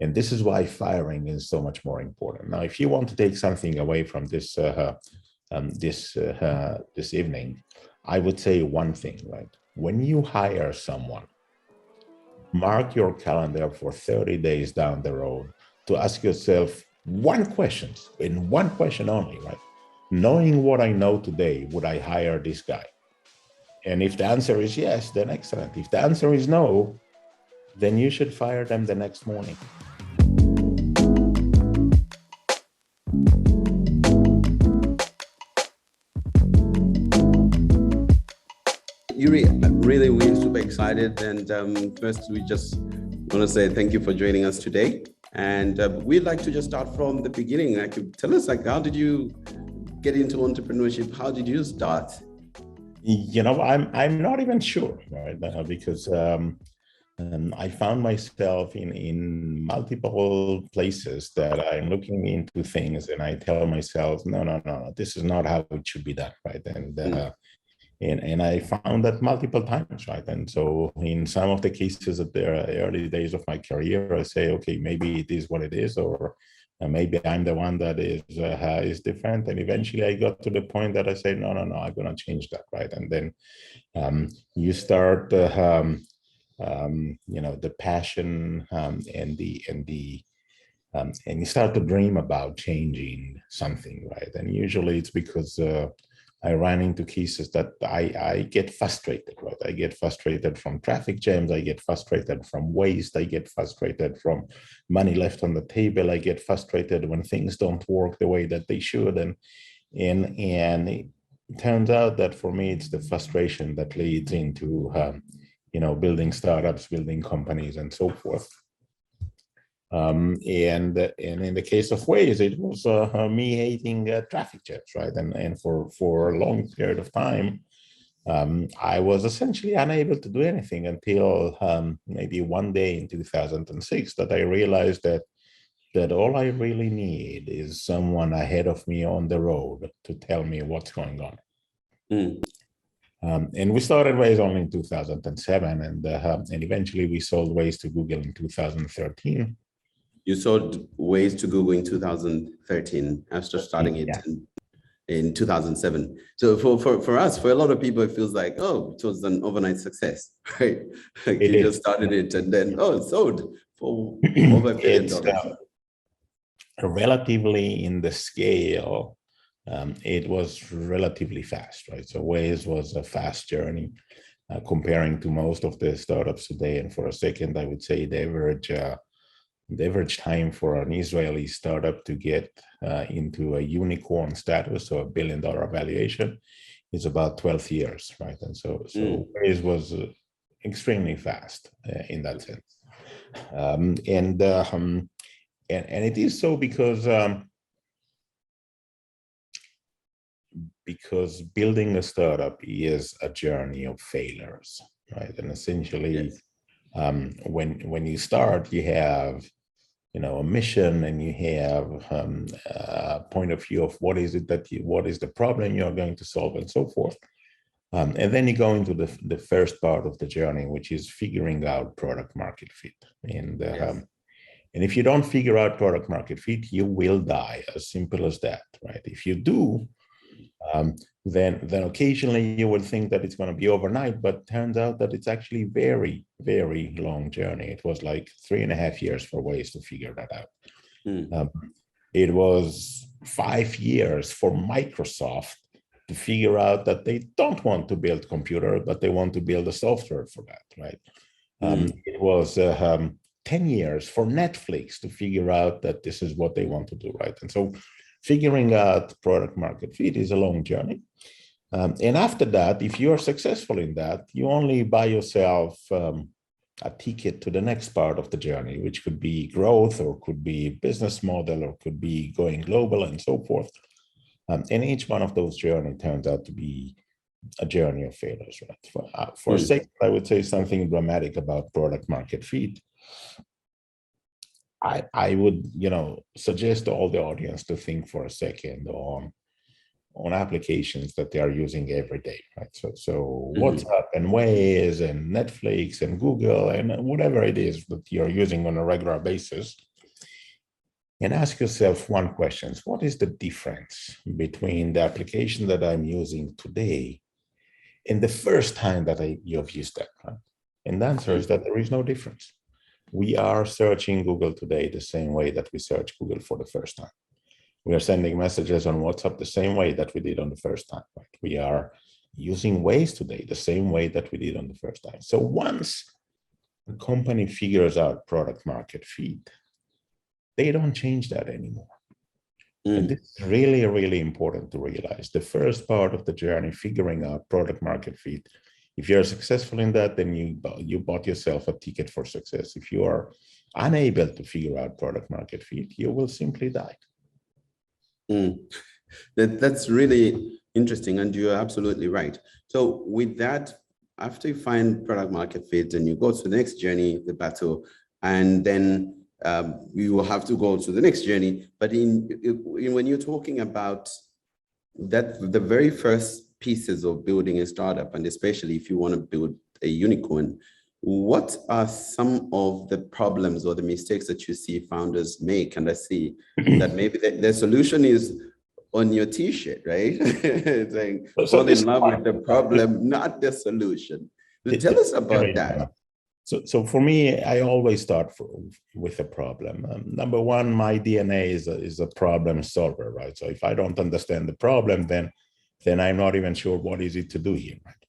And this is why firing is so much more important. Now, if you want to take something away from this evening, I would say one thing, right? When you hire someone, mark your calendar for 30 days down the road to ask yourself one question, and one question only, right? Knowing what I know today, would I hire this guy? And if the answer is yes, then excellent. If the answer is no, then you should fire them the next morning. Yuri, really, we're super excited. And first, we just want to say thank you for joining us today. And we'd like to just start from the beginning. Tell us, how did you get into entrepreneurship? How did you start? I'm not even sure, right? Because I found myself in multiple places that I'm looking into things, and I tell myself, no, this is not how it should be done, right? And I found that multiple times, right? And so in some of the cases at the early days of my career, I say, okay, maybe it is what it is, or maybe I'm the one that is different. And eventually I got to the point that I say, no, I'm going to change that, right? And then you start, the passion and you start to dream about changing something, right? And usually it's because I ran into cases that I get frustrated, right? I get frustrated from traffic jams. I get frustrated from waste. I get frustrated from money left on the table. I get frustrated when things don't work the way that they should. And it turns out that for me, it's the frustration that leads into, building startups, building companies, and so forth. And in the case of Waze, it was me hating traffic jams, right? And for a long period of time, I was essentially unable to do anything until maybe one day in 2006 that I realized that all I really need is someone ahead of me on the road to tell me what's going on. And we started Waze only in 2007, and eventually we sold Waze to Google in 2013. You sold Waze to Google in 2013 after starting it in 2007. So for us, for a lot of people, it feels like, it was an overnight success, right? Like you just started it and then, it sold for over $1 billion. Relatively in the scale, it was relatively fast, right? So Waze was a fast journey comparing to most of the startups today. And for a second, I would say the average time for an Israeli startup to get into a unicorn status, so $1 billion valuation, is about 12 years, right? And so Waze was extremely fast in that sense. And it is so because building a startup is a journey of failures, right? And essentially, when you start, you have a mission, and you have a point of view of what is the problem you're going to solve, and so forth. And then you go into the first part of the journey, which is figuring out product market fit. And if you don't figure out product market fit, you will die. As simple as that, right? If you do, then occasionally you would think that it's going to be overnight, but turns out that it's actually very, very long journey. It was like 3.5 years for Waze to figure that out. It was 5 years for Microsoft to figure out that they don't want to build computer, but they want to build a software for that, right? It was 10 years for Netflix to figure out that this is what they want to do, right? And so figuring out product market fit is a long journey. And after that, if you are successful in that, you only buy yourself a ticket to the next part of the journey, which could be growth, or could be business model, or could be going global, and so forth. And each one of those journeys turns out to be a journey of failures, right? For a second, I would say something dramatic about product market fit. I would, suggest to all the audience to think for a second on applications that they are using every day, right? So WhatsApp and Waze and Netflix and Google and whatever it is that you're using on a regular basis, and ask yourself one question: what is the difference between the application that I'm using today and the first time that you've used that, right? And the answer is that there is no difference. We are searching Google today the same way that we searched Google for the first time. We are sending messages on WhatsApp the same way that we did on the first time, right? We are using Waze today the same way that we did on the first time. So once a company figures out product market fit, they don't change that anymore. And this is really, really important to realize. The first part of the journey, figuring out product market fit, if you're successful in that, then you bought yourself a ticket for success. If you are unable to figure out product market fit, you will simply die. That's really interesting, and you're absolutely right. So with that, after you find product market fit and you go to the next journey, the battle, and then you will have to go to the next journey. But when you're talking about that, the very first pieces of building a startup, and especially if you want to build a unicorn, what are some of the problems or the mistakes that you see founders make? And I see that maybe the solution is on your t-shirt, right? Saying, fall in love with the problem, not the solution. Tell us about that. So for me, I always start with a problem. Number one, my DNA is a problem solver, right? So if I don't understand the problem, then I'm not even sure what is it to do here, right?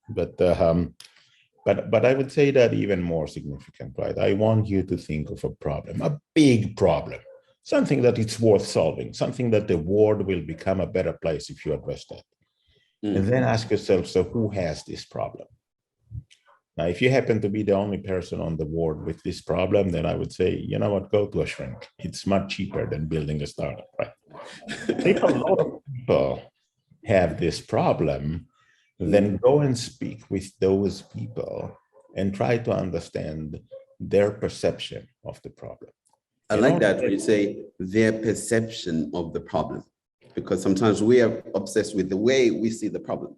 But I would say that even more significant, right? I want you to think of a problem, a big problem, something that it's worth solving, something that the world will become a better place if you address that. And then ask yourself, so who has this problem? Now, if you happen to be the only person on the world with this problem, then I would say, you know what, go to a shrink. It's much cheaper than building a startup, right? If a lot of people have this problem, then go and speak with those people and try to understand their perception of the problem. I like that when you say their perception of the problem, because sometimes we are obsessed with the way we see the problem.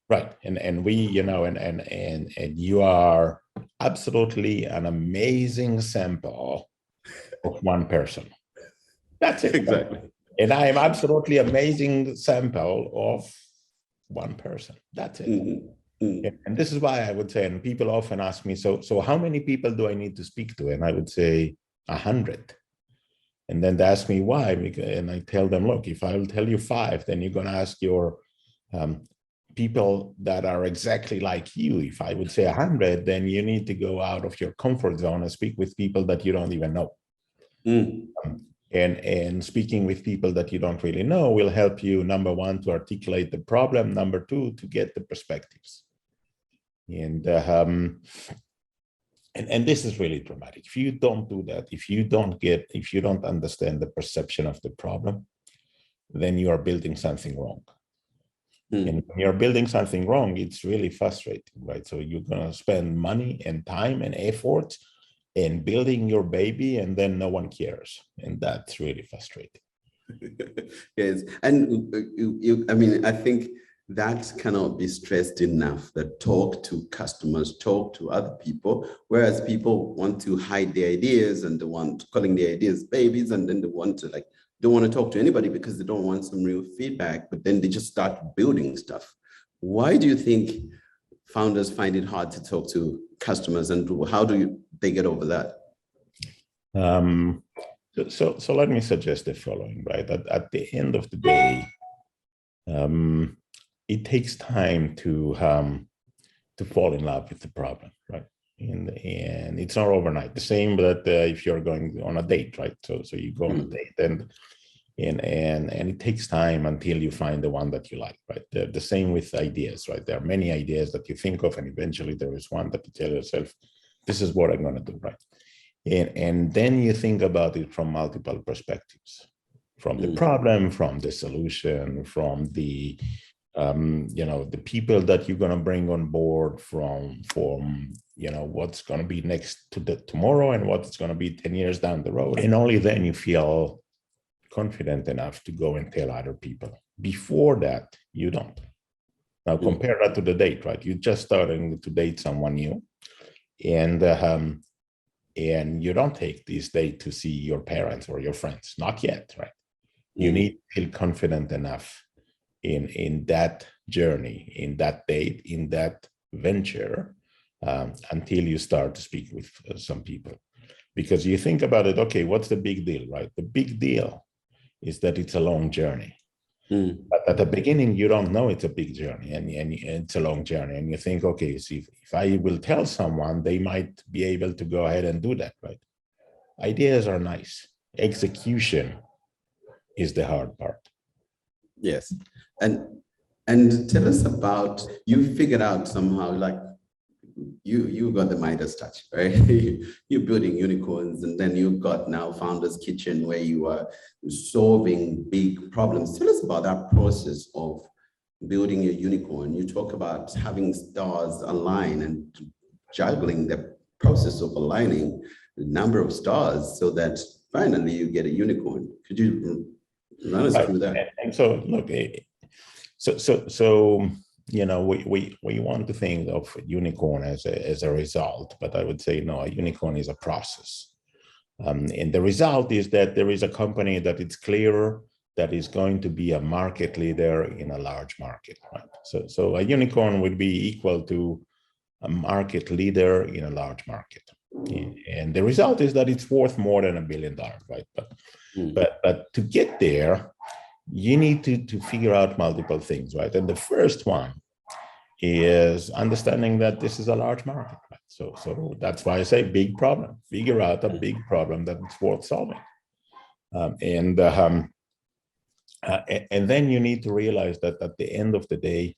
Right, and we, you know, and you are absolutely an amazing sample of one person. That's it. Exactly. And I am absolutely amazing sample of one person. That's it. And this is why I would say, and people often ask me, so how many people do I need to speak to? And I would say 100. And then they ask me why, and I tell them, look, if I will tell you 5, then you're going to ask your people that are exactly like you. If I would say 100, then you need to go out of your comfort zone and speak with people that you don't even know. And speaking with people that you don't really know will help you, number one, to articulate the problem, number two, to get the perspectives. And this is really dramatic. If you don't do that, if you don't understand the perception of the problem, then you are building something wrong. And when you're building something wrong, it's really frustrating, right? So you're going to spend money and time and effort in building your baby, and then no one cares. And that's really frustrating. Yes. And I mean, I think that cannot be stressed enough, that talk to customers, talk to other people, whereas people want to hide their ideas and they want calling their ideas babies, and then they want to don't want to talk to anybody because they don't want some real feedback, but then they just start building stuff. Why do you think founders find it hard to talk to customers, and how do they get over that? So let me suggest the following, right? At the end of the day, it takes time to fall in love with the problem, right? And it's not overnight. The same that if you're going on a date, right? So you go on a date, and it takes time until you find the one that you like, right? The same with ideas, right? There are many ideas that you think of, and eventually there is one that you tell yourself, this is what I'm going to do, right? And then you think about it from multiple perspectives, from the problem, from the solution, from the the people that you're going to bring on board, from what's going to be next to the tomorrow and what's going to be 10 years down the road. And only then you feel confident enough to go and tell other people Before that, you don't. Now compare that to the date, right? You're just starting to date someone new, and you don't take this date to see your parents or your friends, not yet, right? You need to feel confident enough in that journey, in that date, in that venture, until you start to speak with some people. Because you think about it, okay, what's the big deal, right? The big deal is that it's a long journey. But at the beginning, you don't know it's a big journey, and it's a long journey. And you think, okay, see, if I will tell someone, they might be able to go ahead and do that, right? Ideas are nice. Execution is the hard part. Yes. And tell us about, you figured out somehow, like you got the Midas touch, right? You're building unicorns, and then you've got now Founders Kitchen, where you are solving big problems. Tell us about that process of building a unicorn. You talk about having stars align and juggling the process of aligning the number of stars so that finally you get a unicorn. Could you run us through that? And so look, so you know, we want to think of unicorn as a result, but I would say no, a unicorn is a process. And the result is that there is a company that it's clear that is going to be a market leader in a large market, right? So a unicorn would be equal to a market leader in a large market. And the result is that it's worth more than $1 billion, right? But to get there, you need to figure out multiple things, right? And the first one is understanding that this is a large market, right? So that's why I say big problem. Figure out a big problem that's worth solving. And then you need to realize that at the end of the day,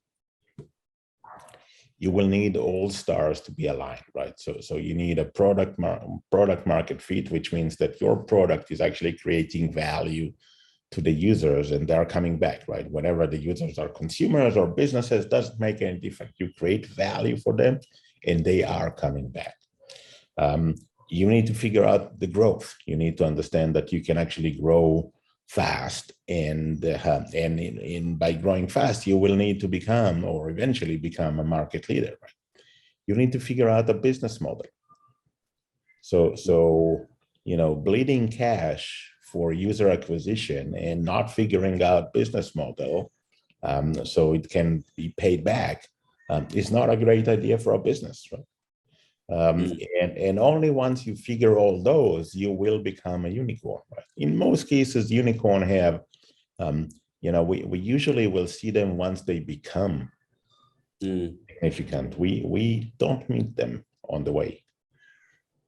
you will need all stars to be aligned, right? So you need a product market fit, which means that your product is actually creating value to the users, and they're coming back, right? Whenever the users are consumers or businesses, doesn't make any difference. You create value for them, and they are coming back. You need to figure out the growth. You need to understand that you can actually grow fast, and by growing fast, you will need to become, or eventually become, a market leader, right? You need to figure out a business model. So you know, bleeding cash for user acquisition and not figuring out business model so it can be paid back is not a great idea for a business, right? And only once you figure all those, you will become a unicorn, right? In most cases, unicorn have, you know, we usually will see them once they become significant. We don't meet them on the way,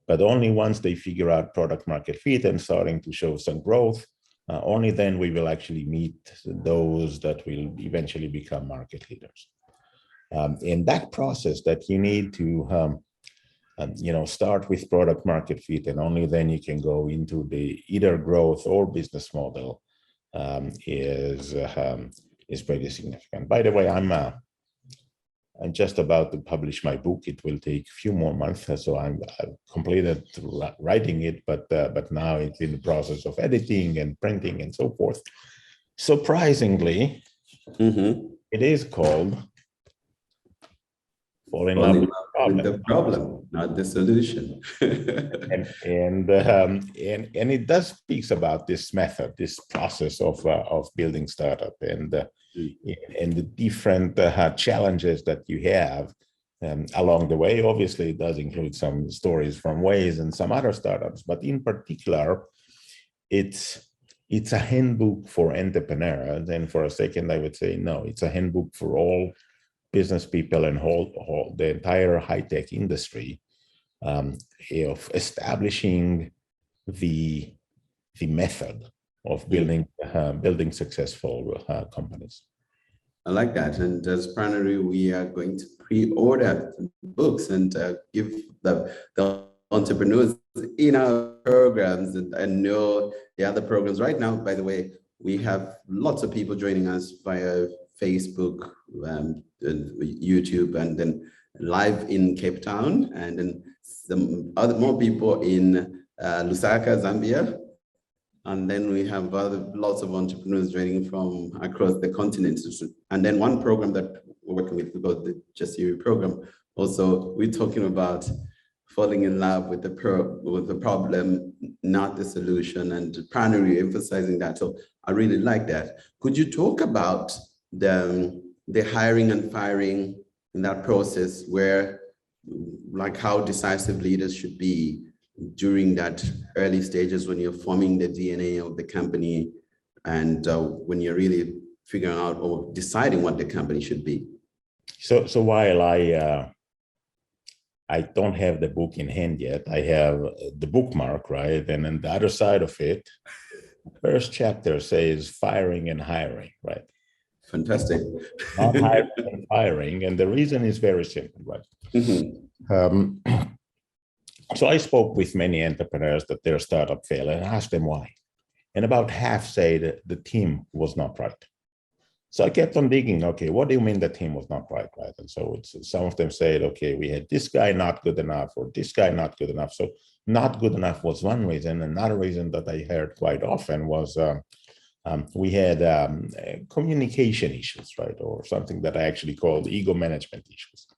but only once they figure out product market fit and starting to show some growth, only then we will actually meet those that will eventually become market leaders. In that process, that you need to you know, start with product market fit, and only then you can go into the either growth or business model, is pretty significant. By the way, I'm just about to publish my book. It will take a few more months, so I've completed writing it, but now it's in the process of editing and printing and so forth. Surprisingly, it is called Fall in Love with the problem, not the solution. and it does speaks about this method, this process of building startup, and the different challenges that you have along the way. Obviously, it does include some stories from Waze and some other startups, but in particular, it's a handbook for entrepreneurs. And for a second, I would say no, it's a handbook for all business people and whole the entire high-tech industry, of establishing the method of building successful companies. I like that. And as Pranary, we are going to pre-order books and give the entrepreneurs in our programs, and know the other programs. Right now, by the way, we have lots of people joining us via Facebook, and YouTube, and then live in Cape Town, and then some more people in Lusaka, Zambia, And then we have lots of entrepreneurs joining from across the continent. And then one program that we're working with, about the Just You program, also we're talking about falling in love with the problem, not the solution, and Pranary emphasizing that. So I really like that. Could you talk about the hiring and firing in that process, where like how decisive leaders should be during that early stages when you're forming the DNA of the company, and when you're really figuring out or deciding what the company should be? So while I don't have the book in hand yet, I have the bookmark, right? And on the other side of it, first chapter says firing and hiring, right? Fantastic. Not hiring and firing. And the reason is very simple, right? Mm-hmm. So I spoke with many entrepreneurs that their startup failed and asked them why. And about half say that the team was not right. So I kept on digging, okay, what do you mean the team was not right, right? And so some of them said, okay, we had this guy not good enough, or this guy not good enough. So not good enough was one reason. Another reason that I heard quite often was we had communication issues, right? Or something that I actually called ego management issues.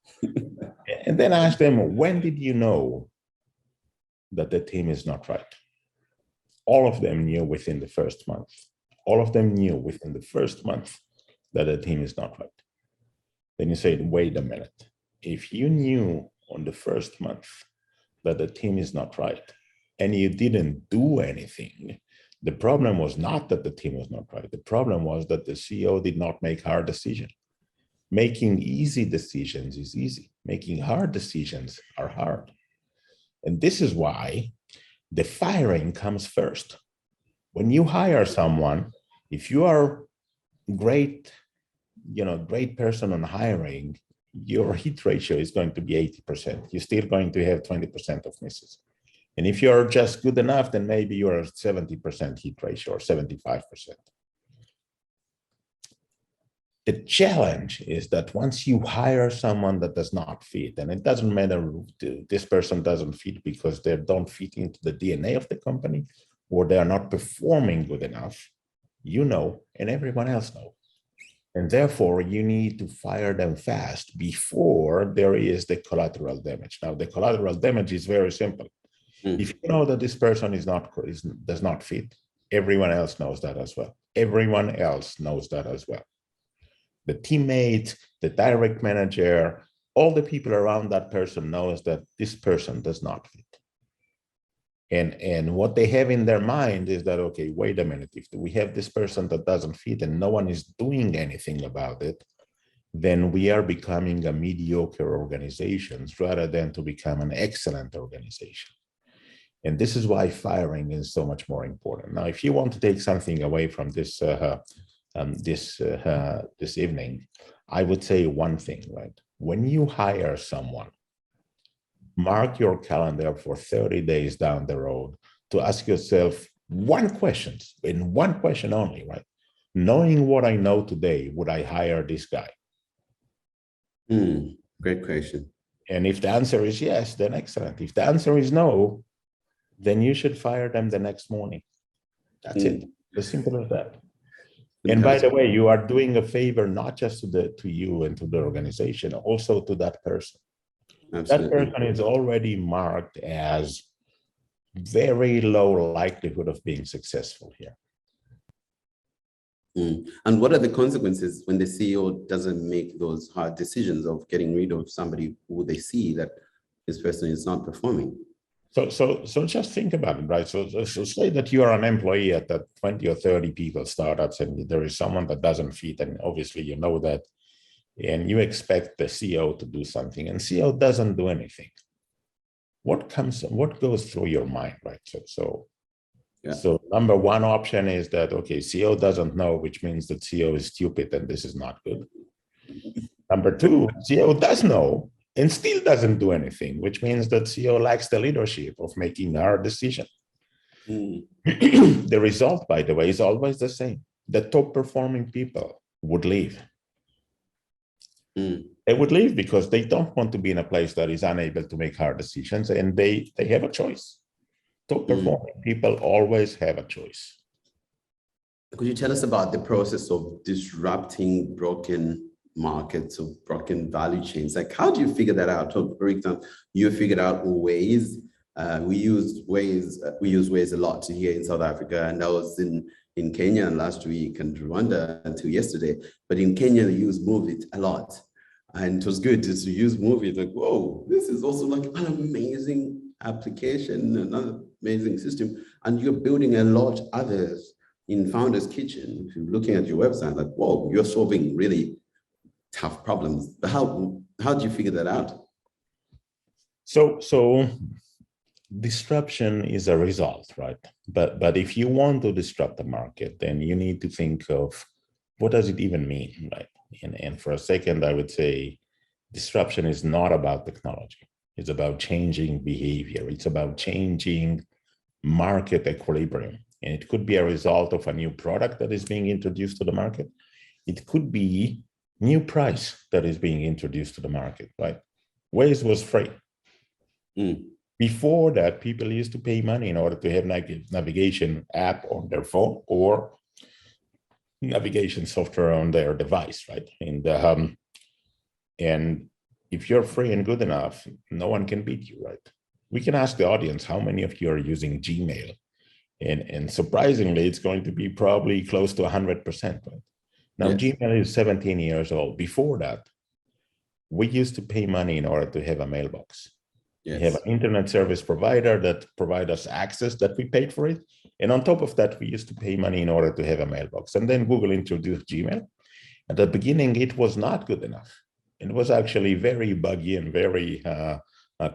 And then I asked them, when did you know that the team is not right? All of them knew within the first month. All of them knew within the first month that the team is not right. Then you say, wait a minute. If you knew on the first month that the team is not right and you didn't do anything, the problem was not that the team was not right. The problem was that the CEO did not make hard decisions. Making easy decisions is easy. Making hard decisions are hard. And this is why the firing comes first. When you hire someone, if you are great person on hiring, your hit ratio is going to be 80%. You're still going to have 20% of misses. And if you're just good enough, then maybe you're 70% hit ratio or 75%. The challenge is that once you hire someone that does not fit, and it doesn't matter, this person doesn't fit because they don't fit into the DNA of the company, or they are not performing good enough, and everyone else knows. And therefore, you need to fire them fast before there is the collateral damage. Now, the collateral damage is very simple. If you know that this person does not fit, everyone else knows that as well. Everyone else knows that as well. The teammate, the direct manager, all the people around that person knows that this person does not fit. And what they have in their mind is that, okay, wait a minute, if we have this person that doesn't fit and no one is doing anything about it, then we are becoming a mediocre organization rather than to become an excellent organization. And this is why firing is so much more important. Now, if you want to take something away from this this evening, I would say one thing, right? When you hire someone, mark your calendar for 30 days down the road to ask yourself one question, and one question only, right? Knowing what I know today, would I hire this guy? Great question. And if the answer is yes, then excellent. If the answer is no, then you should fire them the next morning. That's it. As simple as that. And by the way, you are doing a favor not just to you and to the organization, also to that person. Absolutely. That person is already marked as very low likelihood of being successful here. And what are the consequences when the CEO doesn't make those hard decisions of getting rid of somebody who they see that this person is not performing? So just think about it, right? So say that you are an employee at that 20 or 30 people startups, and there is someone that doesn't fit, and obviously you know that, and you expect the CEO to do something, and CEO doesn't do anything. What goes through your mind, right? So number one option is that, okay, CEO doesn't know, which means that CEO is stupid and this is not good. Number two, CEO does know and still doesn't do anything, which means that CEO lacks the leadership of making hard decisions. The result, by the way, is always the same. The top performing people would leave. They would leave because they don't want to be in a place that is unable to make hard decisions, and they have a choice. top performing people always have a choice. Could you tell us about the process of disrupting broken markets or broken value chains? Like, how do you figure that out? So, for example, you figured out Waze. We use Waze a lot here in South Africa, and I was in Kenya last week and Rwanda until yesterday. But in Kenya, they use Move It a lot, and it was good to use Move It. Like, whoa, this is also like an amazing application, another amazing system, and you're building a lot others in Founder's Kitchen. If you're looking at your website, like, whoa, you're solving really tough problems. But how do you figure that out? So disruption is a result, right? But if you want to disrupt the market, then you need to think of what does it even mean, right? And for a second, I would say disruption is not about technology. It's about changing behavior. It's about changing market equilibrium. And it could be a result of a new product that is being introduced to the market. It could be new price that is being introduced to the market, right? Waze was free. Before that, people used to pay money in order to have navigation app on their phone or navigation software on their device, right? And if you're free and good enough, no one can beat you, right? We can ask the audience how many of you are using Gmail. And surprisingly, it's going to be probably close to 100%. Right? Now, yes. Gmail is 17 years old. Before that, we used to pay money in order to have a mailbox. Yes. We have an internet service provider that provides us access that we paid for it. And on top of that, we used to pay money in order to have a mailbox. And then Google introduced Gmail. At the beginning, it was not good enough. It was actually very buggy and very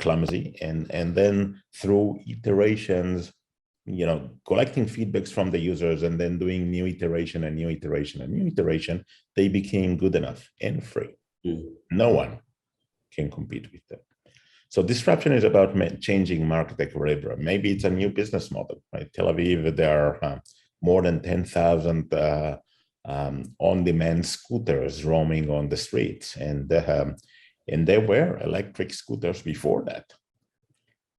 clumsy. And then through iterations, collecting feedbacks from the users and then doing new iteration and new iteration and new iteration, they became good enough and free. No one can compete with them. So disruption is about changing market equilibrium. Maybe it's a new business model, right? Tel Aviv, there are more than 10,000 on-demand scooters roaming on the streets. And there were electric scooters before that.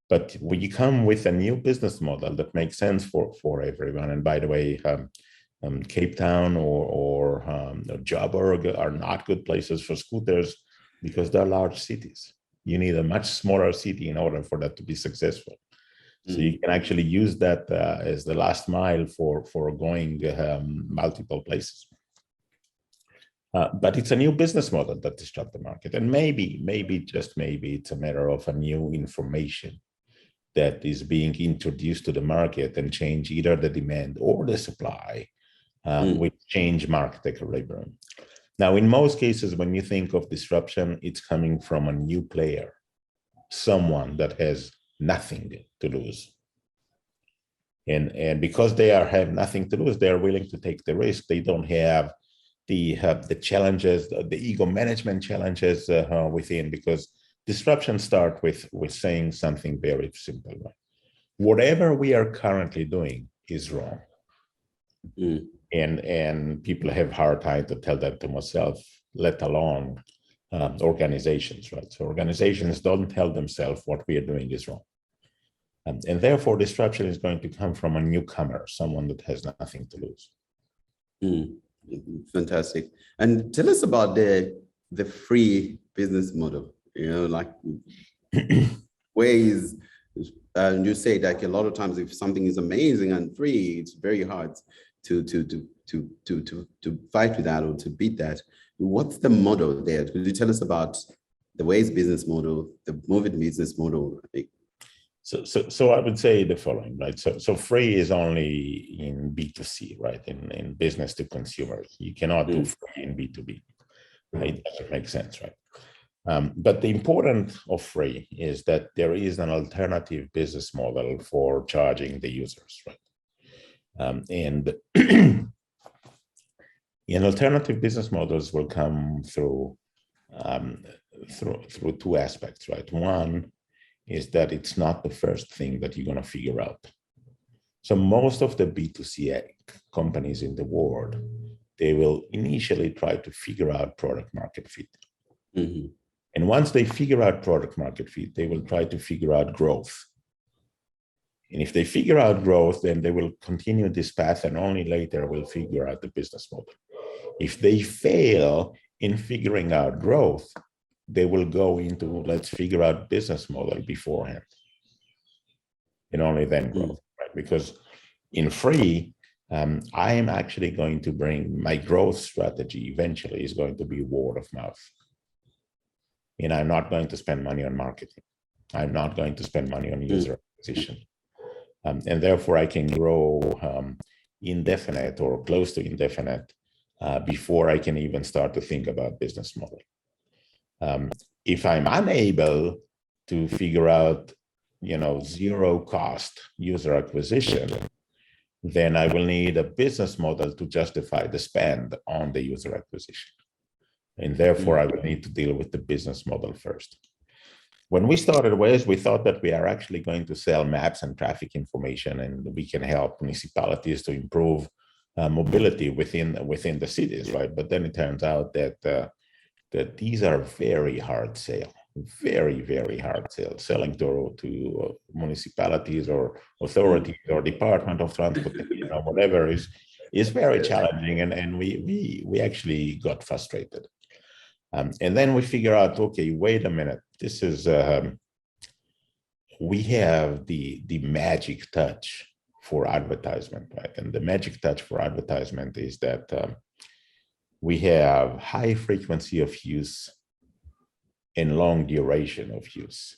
But we come with a new business model that makes sense for everyone. And by the way, Cape Town or Joburg are not good places for scooters because they're large cities. You need a much smaller city in order for that to be successful. So you can actually use that as the last mile for going multiple places. But it's a new business model that disrupts the market. And maybe, just maybe, it's a matter of a new information that is being introduced to the market and change either the demand or the supply, which change market equilibrium. Now, in most cases, when you think of disruption, it's coming from a new player, someone that has nothing to lose. And because they have nothing to lose, they're willing to take the risk. They don't have the challenges, the ego management challenges within, because disruption starts with saying something very simple. Right? Whatever we are currently doing is wrong. And people have a hard time to tell that to themselves, let alone organizations, right? So organizations don't tell themselves what we are doing is wrong. And therefore, disruption is going to come from a newcomer, someone that has nothing to lose. Fantastic. And tell us about the free business model, like ways, and you say like a lot of times if something is amazing and free, it's very hard to fight with that or to beat that. What's the model there? Could you tell us about the Waze business model, the Move It business model? So I would say the following, right? So free is only in B2C, right? In business to consumers. You cannot do free in B2B, right? It doesn't make sense, right? But the importance of free is that there is an alternative business model for charging the users, right? And alternative business models will come through two aspects, right? One is that it's not the first thing that you're going to figure out. So most of the B2C companies in the world, they will initially try to figure out product market fit. And once they figure out product market fit, they will try to figure out growth. And if they figure out growth, then they will continue this path and only later will figure out the business model. If they fail in figuring out growth, they will go into let's figure out business model beforehand and only then growth, right? Because in Phiri, I am actually going to bring my growth strategy eventually is going to be word of mouth. And I'm not going to spend money on marketing. I'm not going to spend money on user acquisition. And therefore I can grow indefinite or close to indefinite before I can even start to think about business model. If I'm unable to figure out, zero cost user acquisition, then I will need a business model to justify the spend on the user acquisition. And therefore I will need to deal with the business model first. When we started Waze, we thought that we are actually going to sell maps and traffic information, and we can help municipalities to improve mobility within the cities, right? But then it turns out that these are very hard sales, very, very hard sales. Selling to municipalities or authorities or Department of Transportation or whatever is very challenging, and we actually got frustrated. And then we figure out, okay, wait a minute, this is, we have the magic touch for advertisement, right? And the magic touch for advertisement is that we have high frequency of use and long duration of use.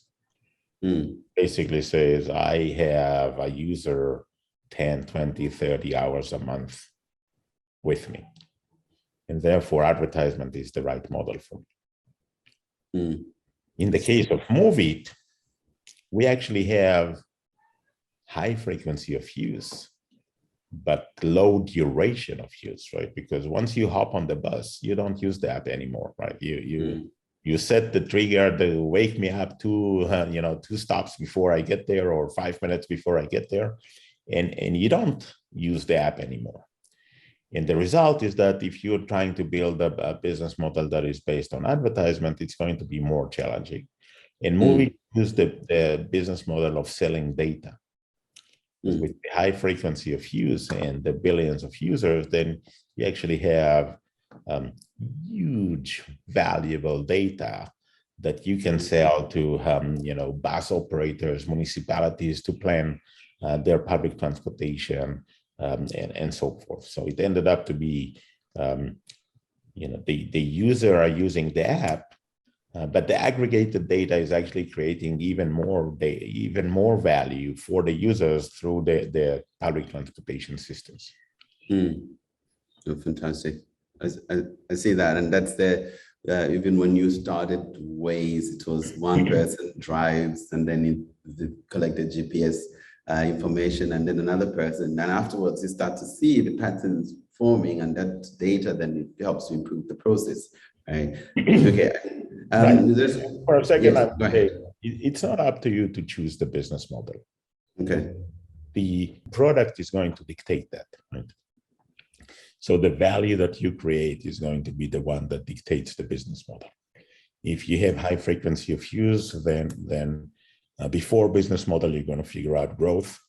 Basically says, I have a user 10, 20, 30 hours a month with me. And therefore, advertisement is the right model for me. In the case of Moveit, we actually have high frequency of use, but low duration of use, right? Because once you hop on the bus, you don't use the app anymore, right? You set the trigger to wake me up 2 stops before I get there, or 5 minutes before I get there, and you don't use the app anymore. And the result is that if you're trying to build a business model that is based on advertisement, it's going to be more challenging. And Moveit use the business model of selling data. With the high frequency of use and the billions of users, then you actually have huge valuable data that you can sell to bus operators, municipalities to plan their public transportation, and so forth. So it ended up to be, the user are using the app, but the aggregated data is actually creating even more value for the users through the public transportation systems. Oh, fantastic. I see that, and that's even when you started Waze, it was one person drives, and then it collected GPS information, and then another person, and afterwards you start to see the patterns forming, and that data then it helps to improve the process, right? Okay. For a second, yes, go ahead. It's not up to you to choose the business model. Okay. The product is going to dictate that, right? So the value that you create is going to be the one that dictates the business model. If you have high frequency of use, then before business model, you're going to figure out growth,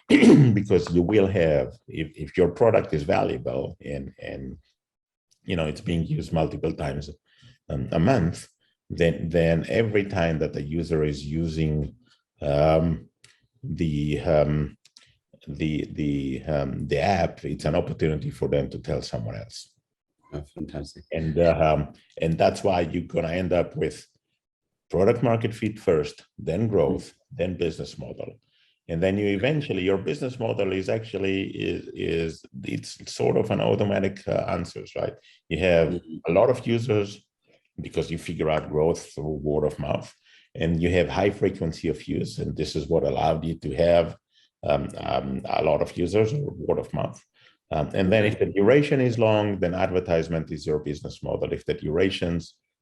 because you will have, if your product is valuable and it's being used multiple times a month, then every time that the user is using the app, it's an opportunity for them to tell someone else. Oh, fantastic. And that's why you're going to end up with product market fit first, then growth, then business model. And then your business model is actually it's sort of an automatic answers, right? You have a lot of users because you figure out growth through word of mouth, and you have high frequency of use, and this is what allowed you to have a lot of users or word of mouth. And then if the duration is long, then advertisement is your business model. If the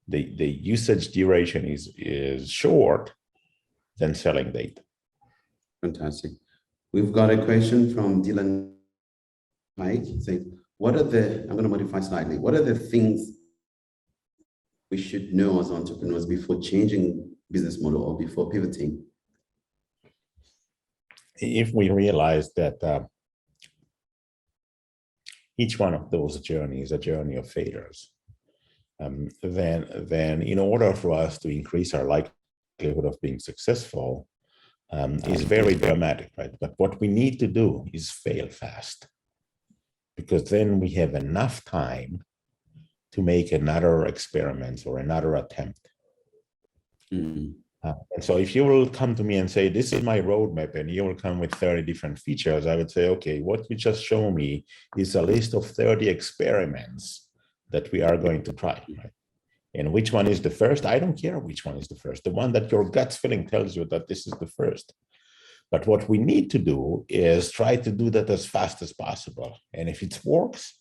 the usage duration is short, then selling data. Fantastic. We've got a question from Dylan Mike saying, I'm going to modify slightly. What are the things we should know as entrepreneurs before changing business model or before pivoting? if we realize that each one of those journeys is a journey of failures, then in order for us to increase our likelihood of being successful, is very dramatic, right? But what we need to do is fail fast, because then we have enough time to make another experiment or another attempt. Mm. And so if you will come to me and say, this is my roadmap, and you will come with 30 different features, I would say, okay, what you just show me is a list of 30 experiments that we are going to try, right? And which one is the first? I don't care which one is the first. The one that your gut feeling tells you that this is the first. But what we need to do is try to do that as fast as possible. And if it works,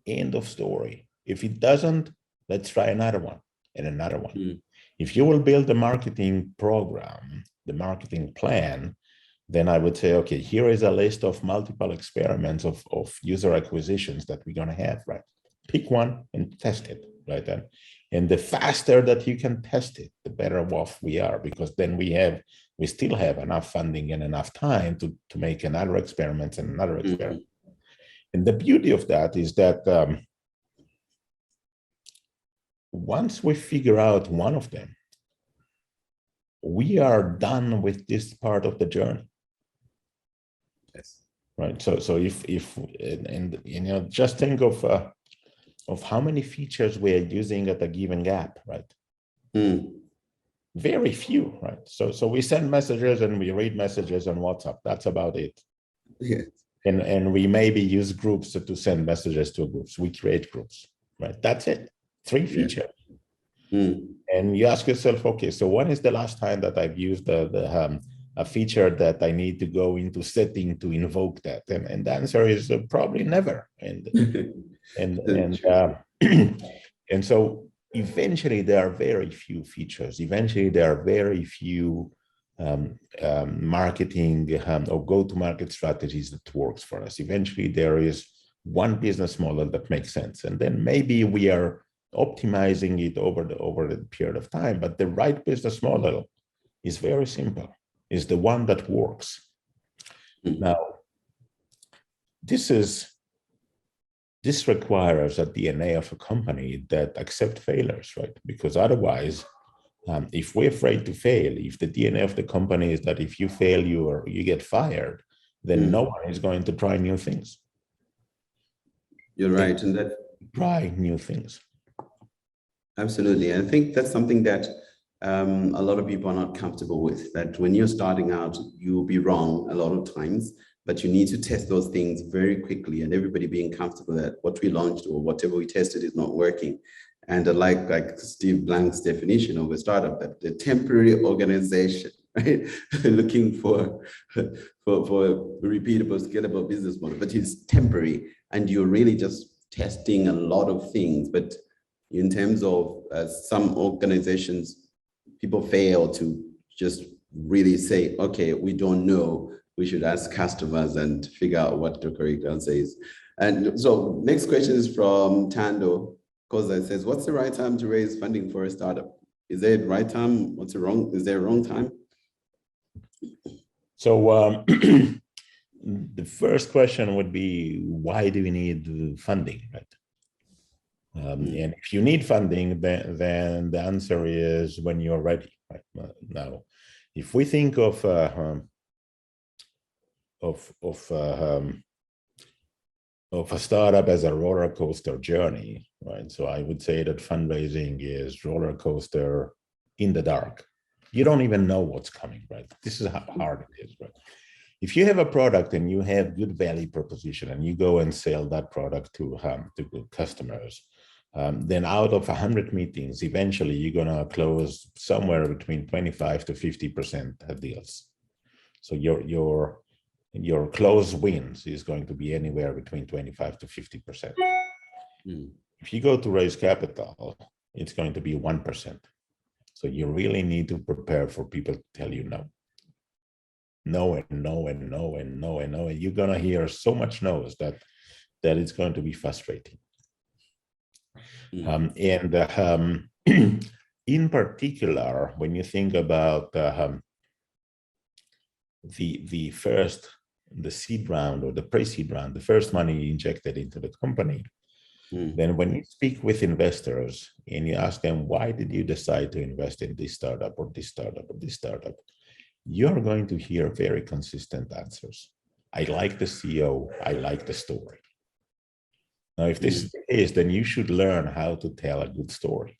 end of story. If it doesn't, let's try another one and another one. Mm. If you will build a marketing program, the marketing plan, then I would say, okay, here is a list of multiple experiments of user acquisitions that we're going to have, right? Pick one and test it, right? And the faster that you can test it, the better off we are, because then we still have enough funding and enough time to make another experiment and another experiment. Mm-hmm. And the beauty of that is that once we figure out one of them, we are done with this part of the journey. Yes. Right. So if and you know, just think of how many features we are using at a given gap, right? Mm. Very few, right? So we send messages and we read messages on WhatsApp. That's about it. Yes. And we maybe use groups to send messages to groups. We create groups, right? That's it. 3 features. Yeah. Mm. And you ask yourself, okay, so when is the last time that I've used a feature that I need to go into setting to invoke that? And the answer is probably never. And so eventually there are very few features. Eventually there are very few marketing or go-to-market strategies that works for us. Eventually there is one business model that makes sense, and then maybe we are optimizing it over the period of time. But the right business model is very simple, is the one that works. Mm-hmm. Now, this requires a DNA of a company that accept failures, right? Because otherwise, if we're afraid to fail, if the DNA of the company is that if you fail, you get fired, then no one is going to try new things. You're right, and that try new things. Absolutely. And I think that's something that a lot of people are not comfortable with, that when you're starting out, you'll be wrong a lot of times, but you need to test those things very quickly, and everybody being comfortable that what we launched or whatever we tested is not working. And like Steve Blank's definition of a startup, that the temporary organization, right? Looking for a repeatable, scalable business model, but it's temporary, and you're really just testing a lot of things. But in terms of some organizations, people fail to just really say, okay, we don't know, we should ask customers and figure out what the correct answer is. And so next question is from Tando Koza. It says, what's the right time to raise funding for a startup? Is there a right time? Is there a wrong time? So the first question would be, why do we need funding, right? And if you need funding, then the answer is when you're ready. Right? Now, if we think of a startup as a roller coaster journey, right? So I would say that fundraising is roller coaster in the dark. You don't even know what's coming, right? This is how hard it is, right? If you have a product and you have good value proposition and you go and sell that product to good customers, then out of 100 meetings, eventually you're going to close somewhere between 25 to 50% of deals. So your close wins is going to be anywhere between 25 to 50%. If you go to raise capital, it's going to be 1%. So you really need to prepare for people to tell you no. No and no and no and no and no. And you're going to hear so much no's that it's going to be frustrating. In particular, when you think about the seed round or the pre-seed round, the first money injected into the company, then when you speak with investors and you ask them, why did you decide to invest in this startup or this startup or this startup, you're going to hear very consistent answers. I like the CEO, I like the story. Now, if this is the case, then you should learn how to tell a good story.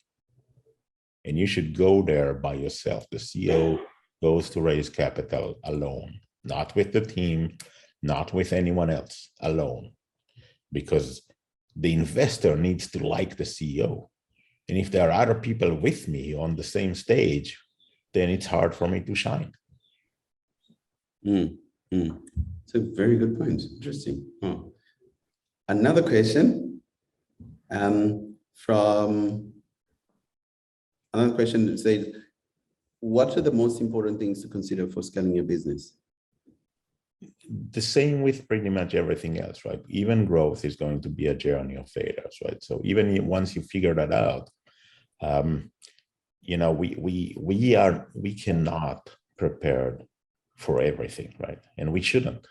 And you should go there by yourself. The CEO goes to raise capital alone, not with the team, not with anyone else, alone. Because the investor needs to like the CEO. And if there are other people with me on the same stage, then it's hard for me to shine. It's a very good point. Interesting. Another question from another question that says, what are the most important things to consider for scaling your business? The same with pretty much everything else, right? Even growth is going to be a journey of failures, right? So even once you figure that out, we cannot prepare for everything, right? And we shouldn't.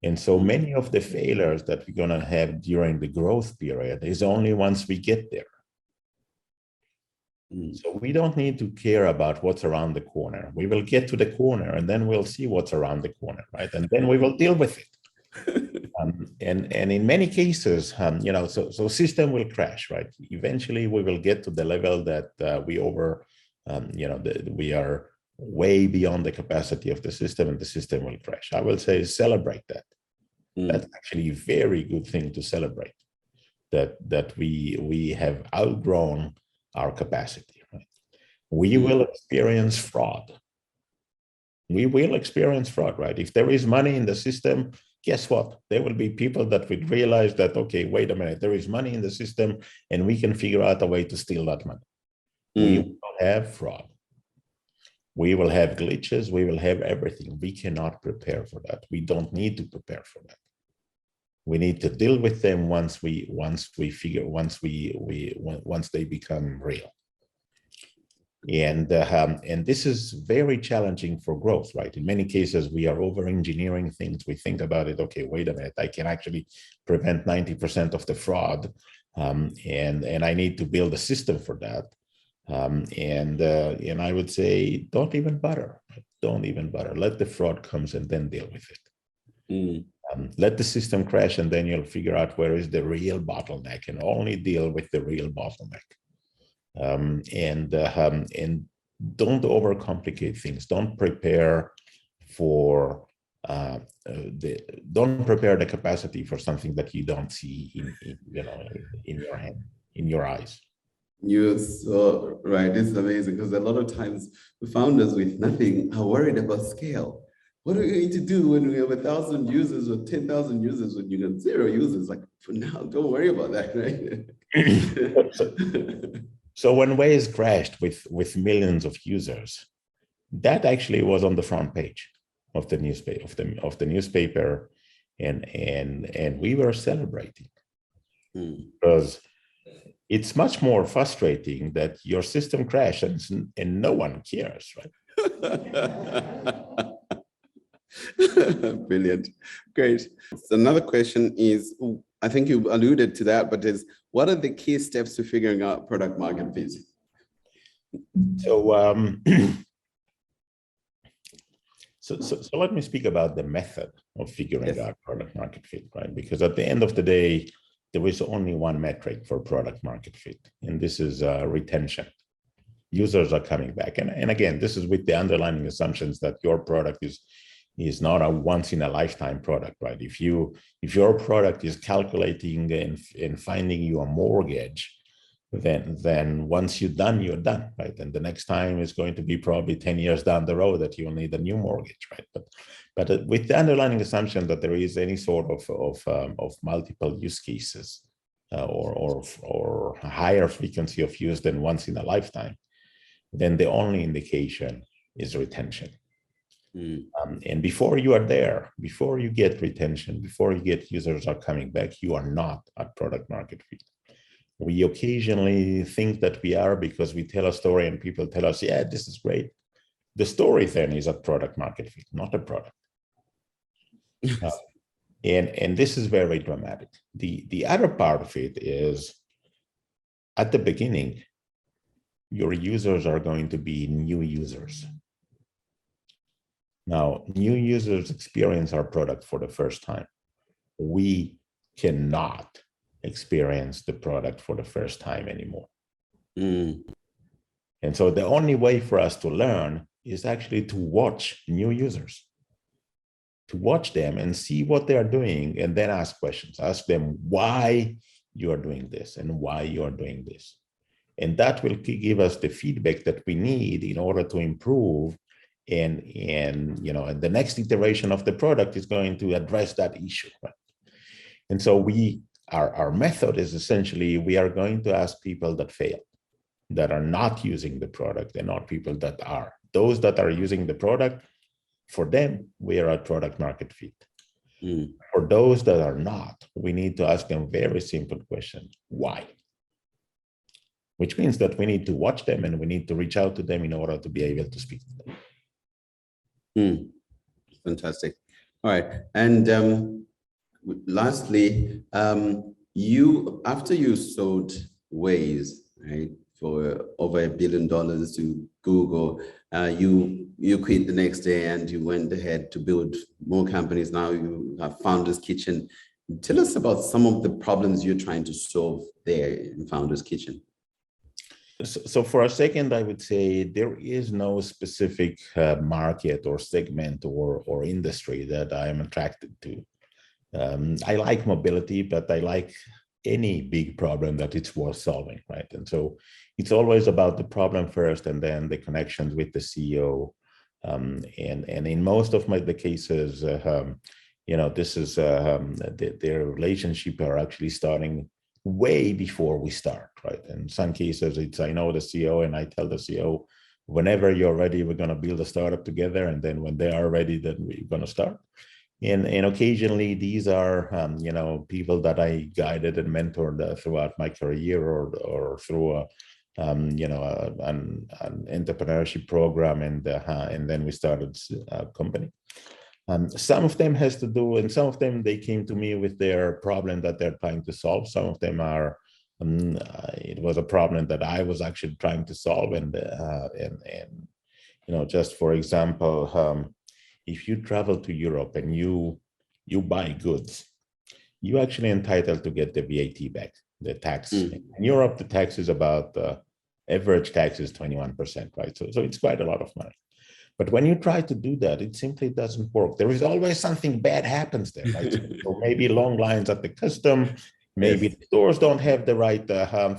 And so many of the failures that we're going to have during the growth period is only once we get there. So we don't need to care about what's around the corner. We will get to the corner and then we'll see what's around the corner, right? And then we will deal with it. And in many cases, so system will crash, right? Eventually we will get to the level that we are way beyond the capacity of the system and the system will crash. I will say celebrate that. That's actually a very good thing to celebrate, that we have outgrown our capacity, right? We will experience fraud. We will experience fraud, right? If there is money in the system, guess what? There will be people that will realize that, okay, wait a minute, there is money in the system and we can figure out a way to steal that money. We will have fraud. We will have glitches. We will have everything. We cannot prepare for that. We don't need to prepare for that. We need to deal with them once they become real. And this is very challenging for growth, right? In many cases, we are over-engineering things. We think about it, okay, wait a minute, I can actually prevent 90% of the fraud, and I need to build a system for that. And I would say, don't even bother. Don't even bother. Let the fraud comes and then deal with it. Let the system crash and then you'll figure out where is the real bottleneck and only deal with the real bottleneck. And don't overcomplicate things. Don't prepare for don't prepare the capacity for something that you don't see in your hand, in your eyes. You're so right. This is amazing because a lot of times the founders with nothing are worried about scale. What are we going to do when we have 1,000 users or 10,000 users when you got 0 users? Like, for now, don't worry about that, right? So when Waze crashed with millions of users, that actually was on the front page of the newspaper, and we were celebrating because it's much more frustrating that your system crashes and no one cares, right? Brilliant. Great. So another question is, I think you alluded to that, but what are the key steps to figuring out product market fit? So, so let me speak about the method of figuring out product market fit, right? Because at the end of the day, there is only one metric for product market fit, and this is retention. Users are coming back. And again, this is with the underlying assumptions that your product is not a once in a lifetime product, right? If your product is calculating and finding you a mortgage, then once you're done, right? And the next time is going to be probably 10 years down the road that you'll need a new mortgage, right? But with the underlying assumption that there is any sort of multiple use cases or higher frequency of use than once in a lifetime, then the only indication is retention. And before you are there, before you get retention, before you get users are coming back, you are not at product market fit. We occasionally think that we are because we tell a story and people tell us, yeah, this is great. The story then is a product market fit, not a product. And this is very dramatic. The other part of it is, at the beginning, your users are going to be new users. Now, new users experience our product for the first time. We cannot experience the product for the first time anymore. And so the only way for us to learn is actually to watch new users, to watch them and see what they are doing, and then ask questions. Ask them why you are doing this and why you are doing this. And that will give us the feedback that we need in order to improve. And the next iteration of the product is going to address that issue, right? And so our method is essentially, we are going to ask people that failed, that are not using the product, and not people that are. Those that are using the product, for them, we are at product market fit. For those that are not, we need to ask them very simple question: why? Which means that we need to watch them and we need to reach out to them in order to be able to speak to them. Fantastic. All right. And lastly, after you sold Waze, right, for over $1 billion to Google, you quit the next day and you went ahead to build more companies. Now you have Founders Kitchen. Tell us about some of the problems you're trying to solve there in Founders Kitchen. So for a second, I would say there is no specific market or segment or industry that I am attracted to. I like mobility, but I like any big problem that it's worth solving, right? And so it's always about the problem first, and then the connections with the CEO. And in most of the cases, this is their relationship are actually starting way before we start, right? In some cases, it's I know the CEO and I tell the CEO, whenever you're ready, we're going to build a startup together. And then when they are ready, then we're going to start. And occasionally these are, people that I guided and mentored throughout my career, or through an entrepreneurship program, and then we started a company. Some of them has to do, and some of them, they came to me with their problem that they're trying to solve. Some of them are, it was a problem that I was actually trying to solve. And just for example, if you travel to Europe and you buy goods, you're actually entitled to get the VAT back, the tax. In Europe, the tax is about, average tax is 21%, right? So it's quite a lot of money. But when you try to do that, it simply doesn't work. There is always something bad happens there, right? So maybe long lines at the custom, maybe the stores don't have the right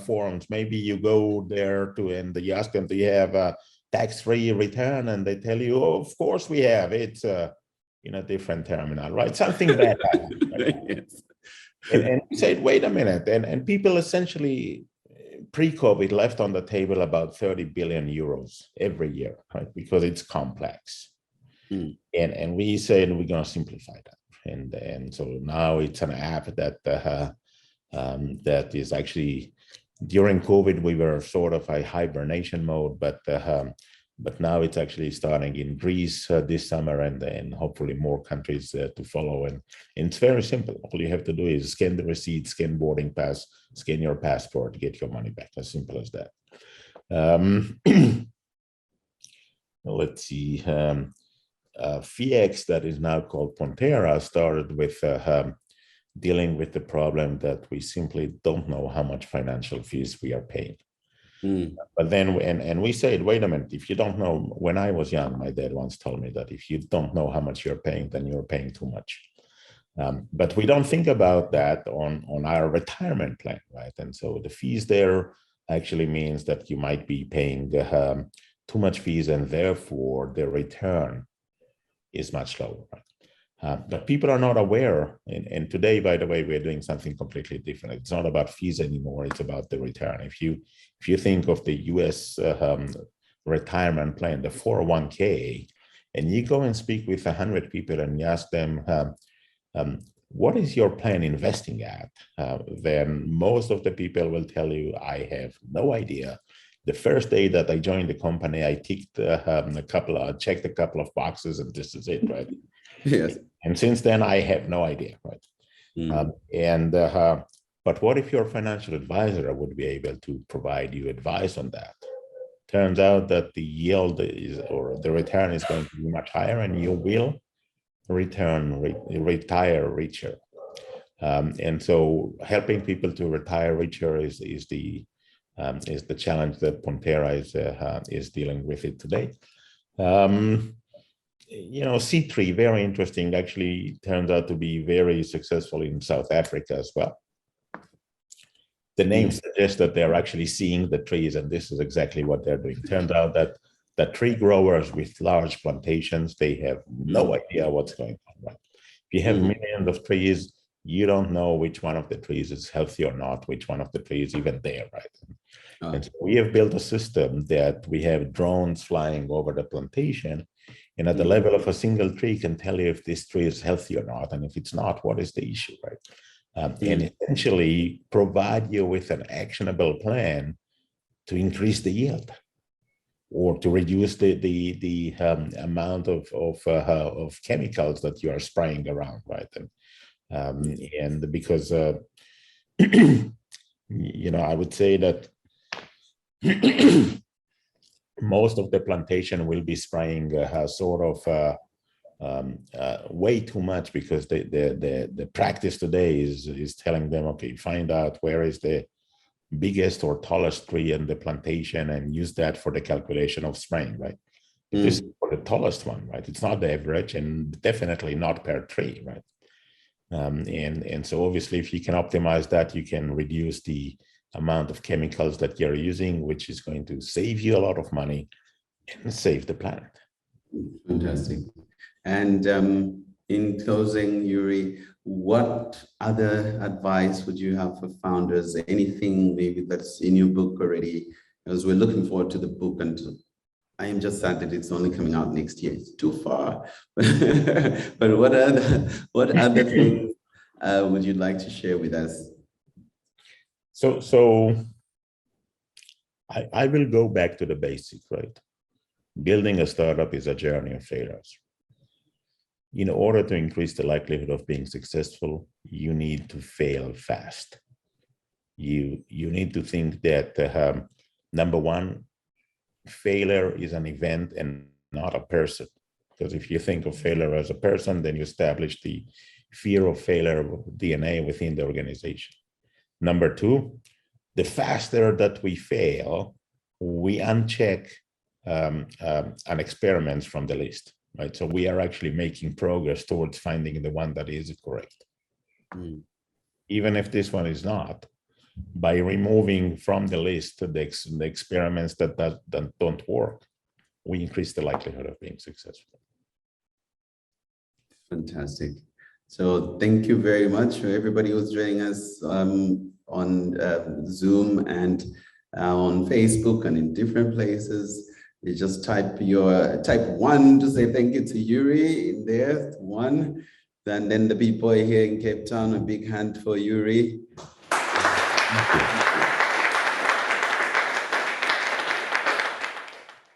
forms. Maybe you go there and you ask them, do you have a tax-free return? And they tell you, oh, of course we have. It's in a different terminal, right? Something bad happens. Right? And we said, wait a minute. And people essentially, pre-COVID, left on the table about 30 billion euros every year, right? Because it's complex. And we said we're going to simplify that. And so now it's an app that is actually, during COVID, we were sort of a hibernation mode, but now it's actually starting in Greece this summer, and hopefully more countries to follow. And it's very simple. All you have to do is scan the receipt, scan boarding pass, scan your passport, get your money back. As simple as that. Let's see. FIEX, that is now called Pontera, started with dealing with the problem that we simply don't know how much financial fees we are paying. But then, and we said, wait a minute, if you don't know, when I was young, my dad once told me that if you don't know how much you're paying, then you're paying too much. But we don't think about that on our retirement plan, right? And so the fees there actually means that you might be paying too much fees, and therefore the return is much lower, right? But people are not aware, and today, by the way, we're doing something completely different. It's not about fees anymore, it's about the return. If you think of the US retirement plan, the 401k, and you go and speak with 100 people and you ask them, what is your plan investing at? Then most of the people will tell you, I have no idea. The first day that I joined the company, I ticked checked a couple of boxes, and this is it, right? Yes. And since then, I have no idea, right? But what if your financial advisor would be able to provide you advice on that? Turns out that the yield or the return is going to be much higher, and you will retire richer. And so helping people to retire richer is the challenge that Pranary is dealing with it today. C3, very interesting, actually turns out to be very successful in South Africa as well. The name suggests that they're actually seeing the trees, and this is exactly what they're doing. Turns out that the tree growers with large plantations, they have no idea what's going on, right? If you have millions of trees, you don't know which one of the trees is healthy or not, which one of the trees even there, right? And so we have built a system that we have drones flying over the plantation, and at the level of a single tree can tell you if this tree is healthy or not, and if it's not, what is the issue, right? And essentially provide you with an actionable plan to increase the yield or to reduce the amount of chemicals that you are spraying around, right? And because I would say that most of the plantation will be spraying way too much, because the practice today is telling them, okay, find out where is the biggest or tallest tree in the plantation and use that for the calculation of spraying, right? If this is for the tallest one, right, it's not the average, and definitely not per tree, right? And so obviously, if you can optimize that, you can reduce the amount of chemicals that you're using, which is going to save you a lot of money and save the planet. Fantastic. And in closing, Yuri, what other advice would you have for founders? Anything maybe that's in your book already? As we're looking forward to the book, and I am just sad that it's only coming out next year. It's too far. But what other things would you like to share with us? So I will go back to the basics, right? Building a startup is a journey of failures. In order to increase the likelihood of being successful, you need to fail fast. You need to think that number one, failure is an event and not a person. Because if you think of failure as a person, then you establish the fear of failure DNA within the organization. Number two, the faster that we fail, we uncheck experiments from the list, right? So we are actually making progress towards finding the one that is correct. Even if this one is not, by removing from the list the experiments that don't work, we increase the likelihood of being successful. Fantastic. So thank you very much for everybody who's joining us on Zoom and on Facebook and in different places. You just type one to say thank you to Yuri in there, one. And then the people here in Cape Town, a big hand for Yuri.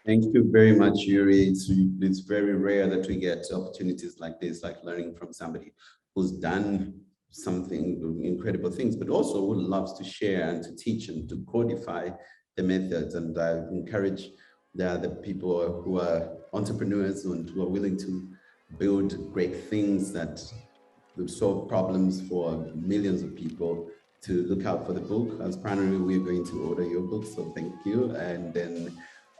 Thank you very much, Yuri. It's very rare that we get opportunities like this, like learning from somebody who's done something incredible things, but also who loves to share and to teach and to codify the methods. And I encourage the people who are entrepreneurs and who are willing to build great things that will solve problems for millions of people to look out for the book. As Pranary, we're going to order your book, so thank you. And then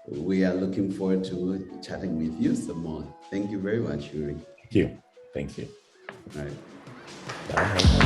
we are looking forward to chatting with you some more. Thank you very much, Yuri. Thank you. Thank you. All right. Bye.